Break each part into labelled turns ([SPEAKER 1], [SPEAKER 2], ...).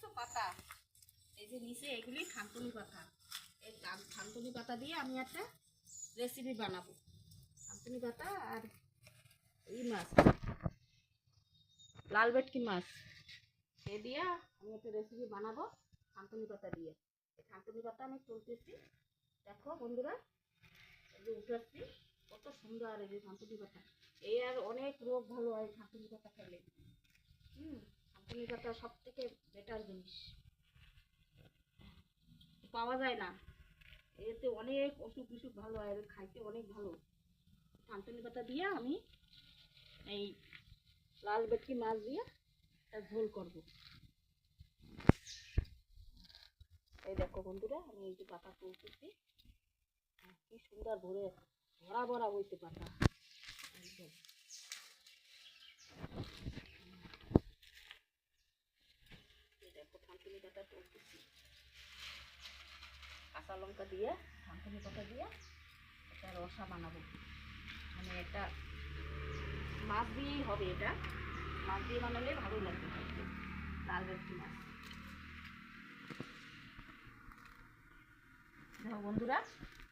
[SPEAKER 1] দেখছো পাতা, এই যে নিচে এগুলি থানকুনি পাতা। এই থানকুনি পাতা দিয়ে আমি একটা রেসিপি বানাবো। থানকুনি পাতা আর এই মাছ, লাল ভেটকি মাছ, সে দিয়ে আমি একটা রেসিপি বানাবো থানকুনি পাতা দিয়ে। এই থানকুনি পাতা আমি তুলতেছি, দেখো বন্ধুরা, এই যে উঠাচ্ছি, কত সুন্দর এই যে থানকুনি পাতা। এই আর অনেক রোগ ভালো হয় থানকুনি পাতা খেলে। থানকুনি পাতা সব থেকে বেটার জিনিস, পাওয়া যায় না। এতে অনেক অসুখ বিসুখ ভালো হয়, খাইতে অনেক ভালো। থানকুনি পাতা দিয়ে আমি এই লাল ভেটকি মাছ দিয়ে একটা ঝোল করব। এই দেখো বন্ধুরা, আমি এই যে পাতা তুলতেছি, কি সুন্দর ভরে ভরা ভরা হইতে পাতা একদম। এই দেখো থানকুনি পাতা তুলতেছি, কাঁচা লঙ্কা দিয়ে থানকুনি পাতা দিয়ে একটা রসা বানাবো। মানে একটা মাছ দিয়েই হবে, এটা মাছ দিয়ে বানালে ভালো লাগবে খাইতে, লাল ভেটকি মাছ। দেখো বন্ধুরা,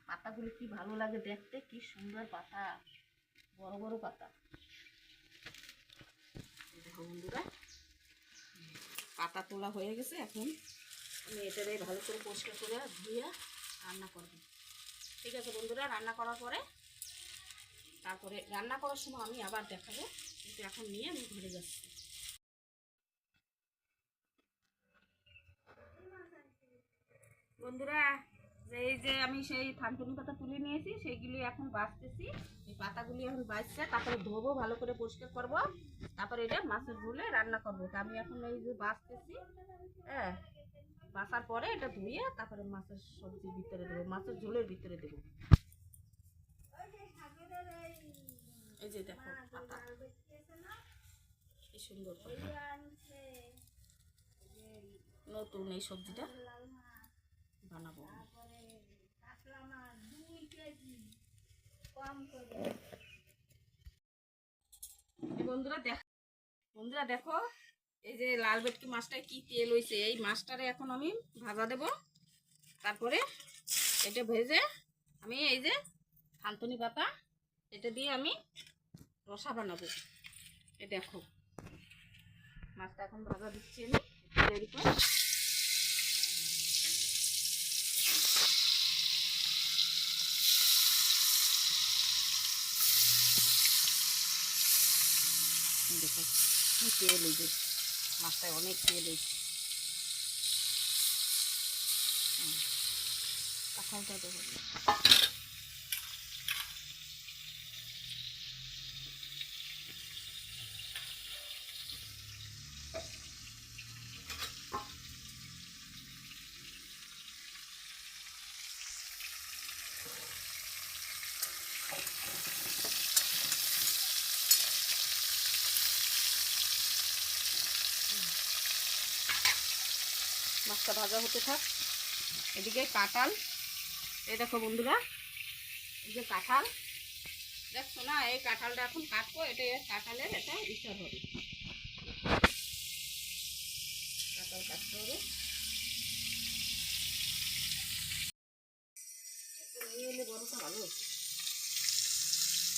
[SPEAKER 1] পাতাগুলো কি ভালো লাগে দেখতে, কি সুন্দর পাতা, বড় বড় পাতা। দেখো বন্ধুরা, পাতা তোলা হয়ে গেছে। এখন আমি এটারে ভালো করে পরিষ্কার করে ধুয়ে রান্না করব। ঠিক আছে বন্ধুরা, রান্না করার পরে তারপরে রান্না করার সময় আমি আবার দেখাবো, কিন্তু এখন নিয়ে আমি ঘরে যাচ্ছি। বন্ধুরা, এই যে আমি সেই থানকুনি পাতা তুলে নিয়েছি, সেইগুলি এখন বাছতেছি। এই পাতাগুলি এখন বাছছে, তারপরে ধোবো, ভালো করে পরিষ্কার করব, তারপরে এটা মাছের ঝোলে রান্না করবো। তা আমি এখন এই যে বাছতেছি, হ্যাঁ, বাছার পরে এটা ধুয়ে তারপরে মাছের সবজির ভিতরে দেবো, মাছের ঝোলের ভিতরে দেবো। এই যে দেখো পাতা, কি সুন্দর নতুন এই সবজিটা বানাবো। বন্ধুরা দেখো, এই যে লাল ভেটকি মাছটায় কি তেল হয়েছে, এই মাছটারে এখন আমি ভাজা দেব। তারপরে এটা ভেজে আমি এই যে থানকুনি পাতা, এটা দিয়ে আমি রসা বানাবো। এই দেখো মাছটা এখন ভাজা দিচ্ছি আমি তেলের উপর। দেখো কি তেল, এই যে মাছটায় অনেক তেল হয়েছে। কাঁঠালটা দেবো, মাছটা ভাজা হতে থাক। এদিকে কাঁঠাল, এই দেখো বন্ধুরা, এই যে কাঁঠাল দেখছো না, এই কাঁঠালটা এখন কাটবো। এটা কাঁঠালের এটা ইচ্ছা হবে, কাঁঠাল কাটতে হবে। নিয়ে এলে বড়টা ভালো হচ্ছে।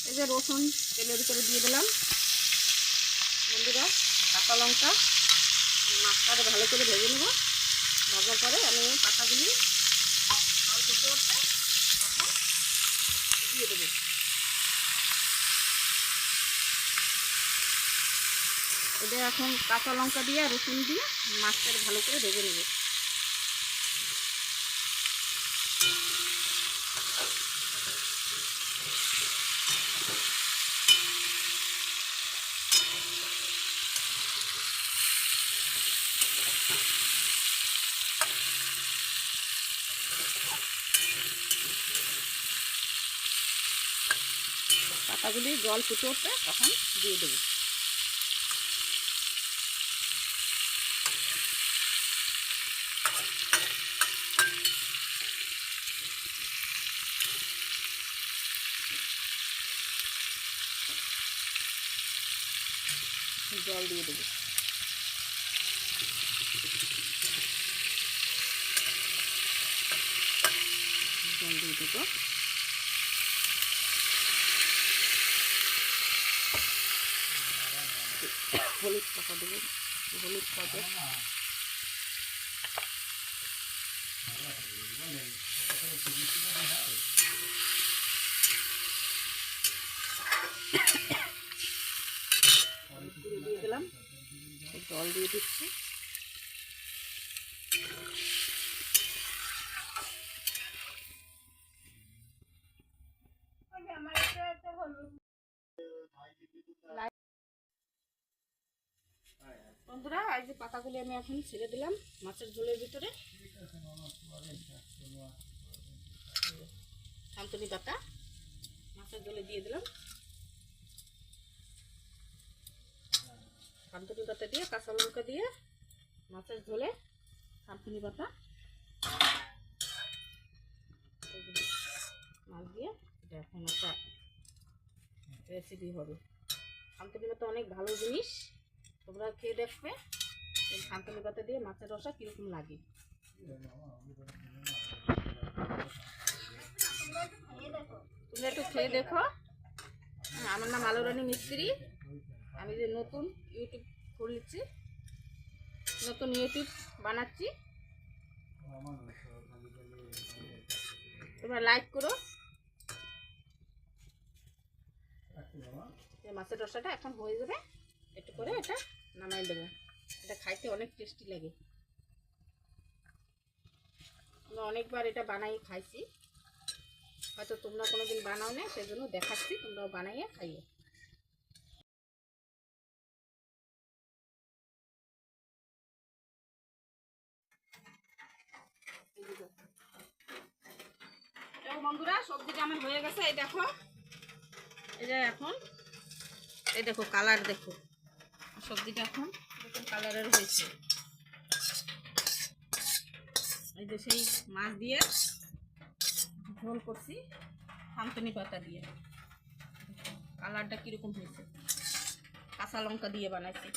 [SPEAKER 1] এই যে রসুন তেলের উপরে দিয়ে দিলাম বন্ধুরা, কাঁচা লঙ্কা, মাছটারে ভালো করে ভেজে নেব। ভাজার পরে আমি পাতাগুলি জল ফুটে উঠবে তখন দিয়ে দেবো। এটা এখন কাঁচা লঙ্কা দিয়ে রসুন দিয়ে মাছটারে ভালো করে ভেজে নেব। পাতাগুলি জল ফুটে উঠবে তখন দিয়ে দেবো। জল দিয়ে দেবো। দুটো। হলুদ পাতা দেবো, হলুদ পাতা দিয়ে দিলাম, জল দিয়ে দিচ্ছি। বন্ধুরা এই যে পাতাগুলি আমি এখন ছেড়ে দিলাম মাছের ঝোলের ভিতরে। থানকুনি পাতা মাছের ঝোলে দিয়ে দিলাম। থানকুনি পাতা দিয়ে কাঁচা লঙ্কা দিয়ে মাছের ঝোলে থানকুনি পাতা মাছ দিয়ে এটা এখন একটা রেসিপি হবে। থানকুনি পাতা অনেক ভালো জিনিস, তোমরা খেয়ে দেখবে থানকুনি পাতা দিয়ে মাছের রসা কীরকম লাগে। তোমরা একটু খেয়ে দেখো। আমার নাম আলো রানী মিস্ত্রি। আমি যে নতুন ইউটিউব খুলেছি, নতুন ইউটিউব বানাচ্ছি, তোমরা লাইক করো। মাছের রসাটা এখন হয়ে যাবে, একটু করে এটা নামাই দেবো। এটা খাইতে অনেক টেস্টি লাগে। আমরা অনেকবার এটা বানাই খাইছি, হয়তো তোমরা কোনোদিন বানাও না, সেজন্য দেখাচ্ছি, তোমরাও বানাইয়ে খাইও। বন্ধুরা সবজিটা আমার হয়ে গেছে, এই দেখো, এই যে এখন এই দেখো কালার দেখো, সবজিটা এখন এরকম কালারের হয়েছে। এই যে সেই মাছ দিয়ে ঝোল করছি থানকুনি পাতা দিয়ে, কালারটা কিরকম হয়েছে, কাঁচা লঙ্কা দিয়ে বানাইছি,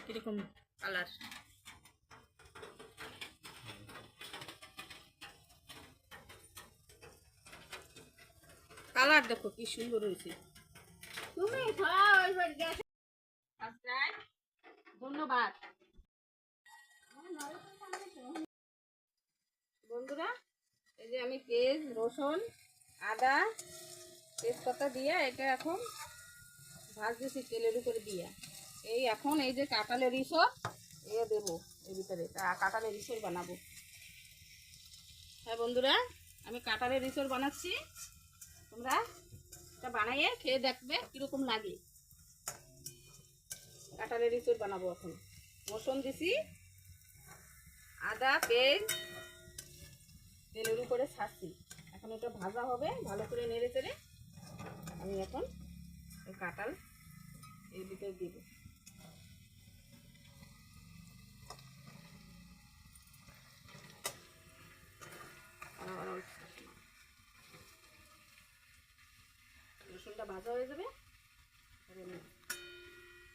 [SPEAKER 1] কিরকম কালার। কালার দেখো কি সুন্দর হয়েছে। তুমি ধন্যবাদ বন্ধুরা। এই যে আমি পেঁয়াজ, রসুন, আদা, তেজপাতা দিয়ে এটা এখন ভাজতেছি তেলের উপরে দিয়ে। এই এখন এই যে কাঁঠালের ইঁচড় এ দেবো এর ভিতরে, কাঁঠালের ইঁচড় বানাবো। হ্যাঁ বন্ধুরা, আমি কাঁঠালের ইঁচড় বানাচ্ছি, তোমরা এটা বানাইয়ে খেয়ে দেখবে কিরকম লাগে। কাঁঠালের ইঁচড় বানাবো এখন। রসুন দিছি, আদা, পেঁয়াজ তেলের উপরে ছাড়ছি, এখন এটা ভাজা হবে ভালো করে নেড়ে চেড়ে। আমি এখন কাঁঠাল এর ভিতরে দিব। রসুনটা ভাজা হয়ে যাবে,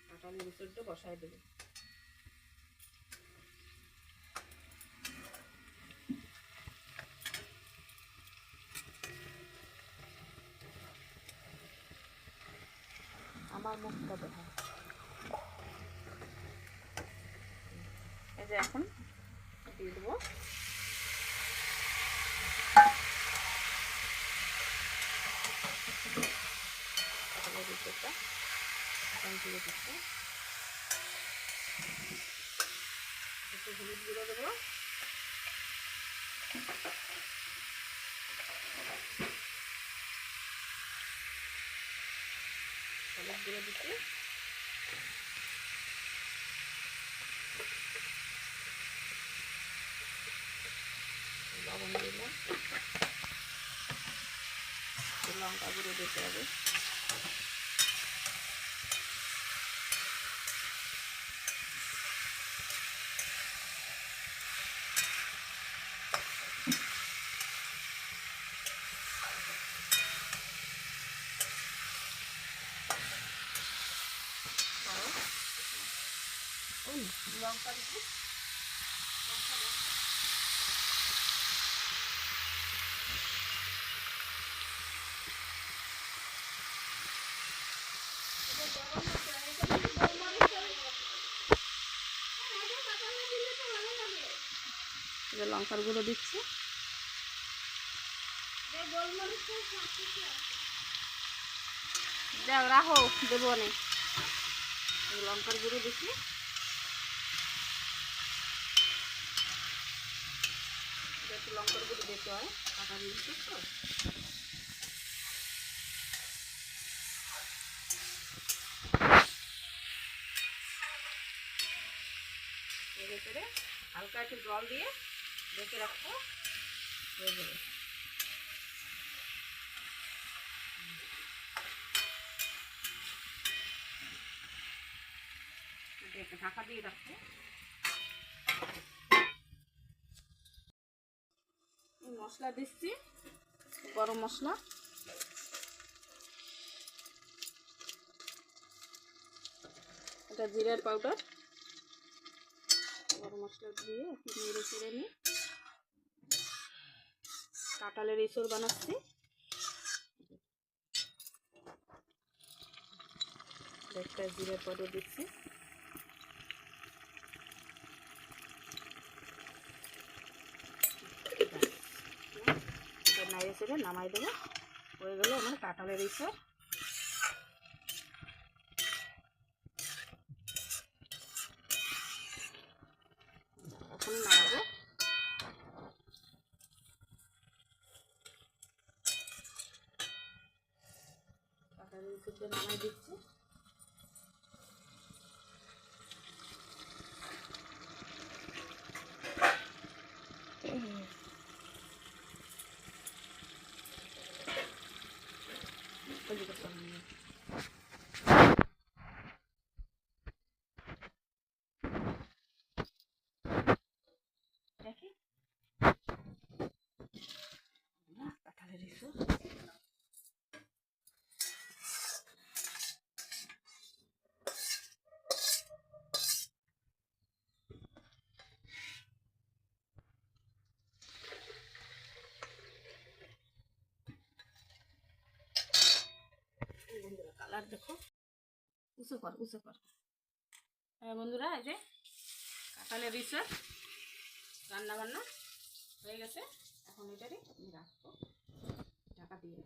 [SPEAKER 1] কাঁঠালের মিশ্রণটা বসায় দেবো। আমার মুখটা দেখা, এই যে এখন দিয়ে দেবো একটু হলুদ গুঁড়ো দেবো, হলুদ গুঁড়ো দিচ্ছি, লবণ দিলাম, লঙ্কা গুঁড়ো দিতে হবে, লঙ্কা দিচ্ছি, লঙ্কার গুঁড়ো দিচ্ছি, দেখ রাখো দেবো অনেক। লঙ্কার গুঁড়ো দিচ্ছি, একটু লঙ্কার গুঁড়ো দিতে হয়, কাটা দিচ্ছি তো। ভেতরে হালকা একটু জল দিয়ে ঢেকে রাখবো, হয়ে যাবে। ঢাকা দিয়ে রাখবো। মশলা দিচ্ছি, গরম মশলা, এটা জিরার পাউডার, গরম মশলা দিয়ে একটু নেড়ে চেড়ে নিই। কাঁঠালের এঁচড় বানাচ্ছি, একটা জিরার পাউডার দিচ্ছি, নেড়ে চেড়ে নামাই দেবো। হয়ে গেল আমার কাঁঠালের এঁচড়। এখন নামাবো। কাঁঠালের এঁচড়টা নামাই দিচ্ছি। দেখি কাঁঠালের এঁচড় বন্ধুরা, কালার দেখো, উঁচু কর উঁচু কর। হ্যাঁ বন্ধুরা, এই যে কাঁঠালের এঁচড় রান্না বান্না হয়ে গেছে। এখন এটারই আমি রাখবো ঢাকা দিয়ে।